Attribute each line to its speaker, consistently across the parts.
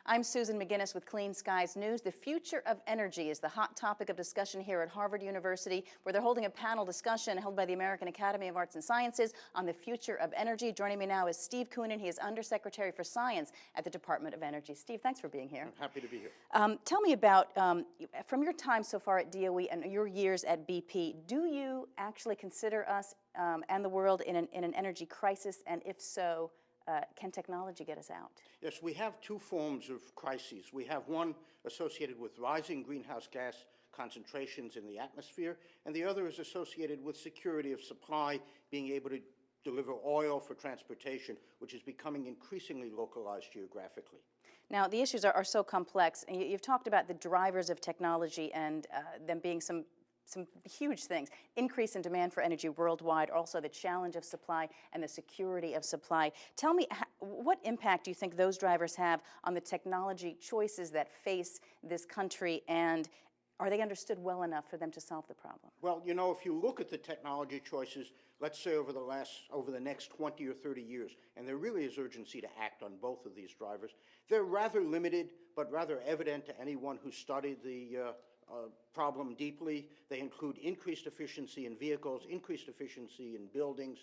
Speaker 1: I'm Susan McGinnis with Clean Skies News. The future of energy is the hot topic of discussion here at Harvard University, where they're holding a panel discussion held by the American Academy of Arts and Sciences on the future of energy. Joining me now is Steve Koonin. He is Undersecretary for Science at the Department of Energy. Steve, thanks for being here.
Speaker 2: I'm happy to be here.
Speaker 1: Tell me about, from your time so far at DOE and your years at BP, do you actually consider us and the world in an energy crisis? And if so, can technology get us out?
Speaker 2: Yes, we have two forms of crises. We have one associated with rising greenhouse gas concentrations in the atmosphere, and the other is associated with security of supply, being able to deliver oil for transportation, which is becoming increasingly localized geographically.
Speaker 1: Now, the issues are so complex, and you've talked about the drivers of technology and them being some huge things. Increase in demand for energy worldwide, also the challenge of supply and the security of supply. Tell me, what impact do you think those drivers have on the technology choices that face this country, and are they understood well enough for them to solve the problem?
Speaker 2: Well, you know, if you look at the technology choices, let's say over the next 20 or 30 years, and there really is urgency to act on both of these drivers, they're rather limited, but rather evident to anyone who studied the problem deeply. They include increased efficiency in vehicles, increased efficiency in buildings,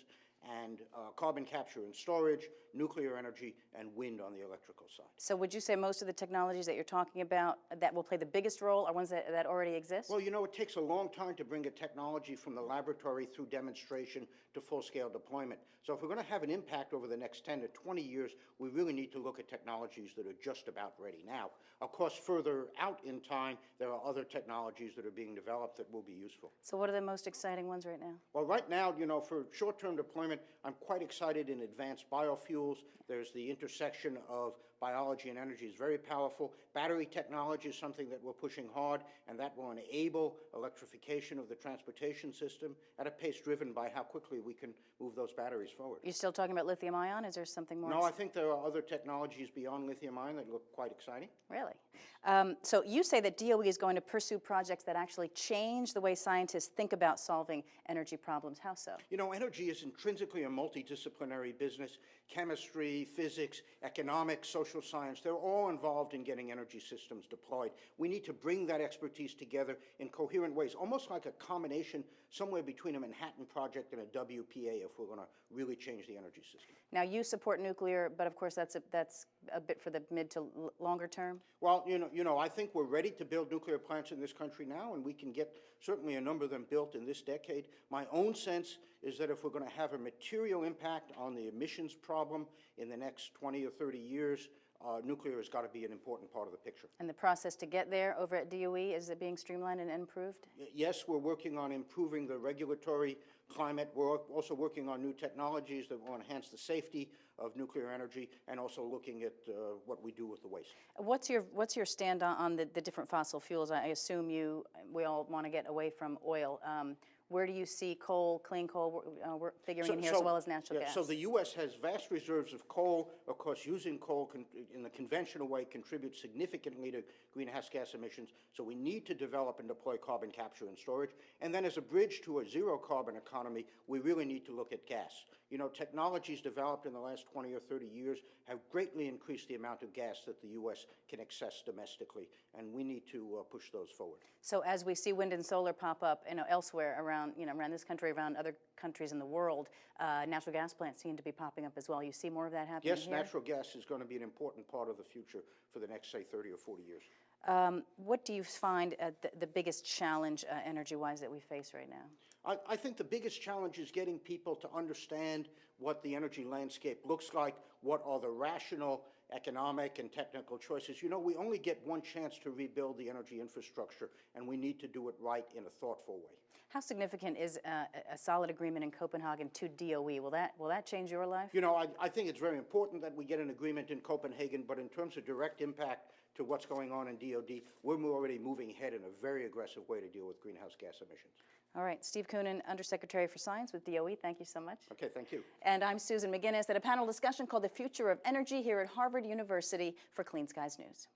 Speaker 2: and carbon capture and storage, nuclear energy, and wind on the electrical side.
Speaker 1: So would you say most of the technologies that you're talking about that will play the biggest role are ones that already exist?
Speaker 2: Well, you know, it takes a long time to bring a technology from the laboratory through demonstration to full-scale deployment. So if we're going to have an impact over the next 10 to 20 years, we really need to look at technologies that are just about ready now. Of course, further out in time, there are other technologies that are being developed that will be useful.
Speaker 1: So what are the most exciting ones right now?
Speaker 2: Well, right now, you know, for short-term deployment, I'm quite excited in advanced biofuels. There's the intersection of biology and energy is very powerful. Battery technology is something that we're pushing hard, and that will enable electrification of the transportation system at a pace driven by how quickly we can move those batteries forward.
Speaker 1: You're still talking about lithium ion? Is there something more?
Speaker 2: No, I think there are other technologies beyond lithium ion that look quite exciting.
Speaker 1: Really? So you say that DOE is going to pursue projects that actually change the way scientists think about solving energy problems. How so?
Speaker 2: You know, energy is intrinsically a multidisciplinary business. Chemistry, physics, economics, social science, they're all involved in getting energy systems deployed. We need to bring that expertise together in coherent ways, almost like a combination somewhere between a Manhattan Project and a WPA if we're going to really change the energy system.
Speaker 1: Now, you support nuclear, but of course that's a bit for the mid to longer term?
Speaker 2: Well, you know, I think we're ready to build nuclear plants in this country now, and we can get certainly a number of them built in this decade. My own sense is that if we're going to have a material impact on the emissions problem in the next 20 or 30 years, nuclear has got to be an important part of the picture.
Speaker 1: And the process to get there over at DOE, is it being streamlined and improved?
Speaker 2: Yes, we're working on improving the regulatory climate. We're also working on new technologies that will enhance the safety of nuclear energy, and also looking at what we do with the waste.
Speaker 1: What's your stand on the different fossil fuels? I assume we all want to get away from oil. Where do you see coal, clean coal, figuring in here, as well as natural gas?
Speaker 2: So the U.S. has vast reserves of coal. Of course, using coal in the conventional way contributes significantly to greenhouse gas emissions. So we need to develop and deploy carbon capture and storage. And then as a bridge to a zero carbon economy, we really need to look at gas. You know, technologies developed in the last 20 or 30 years have greatly increased the amount of gas that the U.S. can access domestically, and we need to push those forward.
Speaker 1: So as we see wind and solar pop up, elsewhere around this country, around other countries in the world, natural gas plants seem to be popping up as well. You see more of that happening
Speaker 2: here? Yes, natural gas is going to be an important part of the future for the next, say, 30 or 40 years.
Speaker 1: What do you find the biggest challenge energy-wise that we face right now?
Speaker 2: I think the biggest challenge is getting people to understand what the energy landscape looks like, what are the rational economic and technical choices. You know, we only get one chance to rebuild the energy infrastructure, and we need to do it right in a thoughtful way.
Speaker 1: How significant is a solid agreement in Copenhagen to DOE? Will that change your life?
Speaker 2: You know, I think it's very important that we get an agreement in Copenhagen, but in terms of direct impact to what's going on in DOD, we're already moving ahead in a very aggressive way to deal with greenhouse gas emissions.
Speaker 1: All right, Steve Koonin, Undersecretary for Science with DOE, thank you so much.
Speaker 2: Okay, thank you.
Speaker 1: And I'm Susan McGinnis at a panel discussion called The Future of Energy here at Harvard University for Clean Skies News.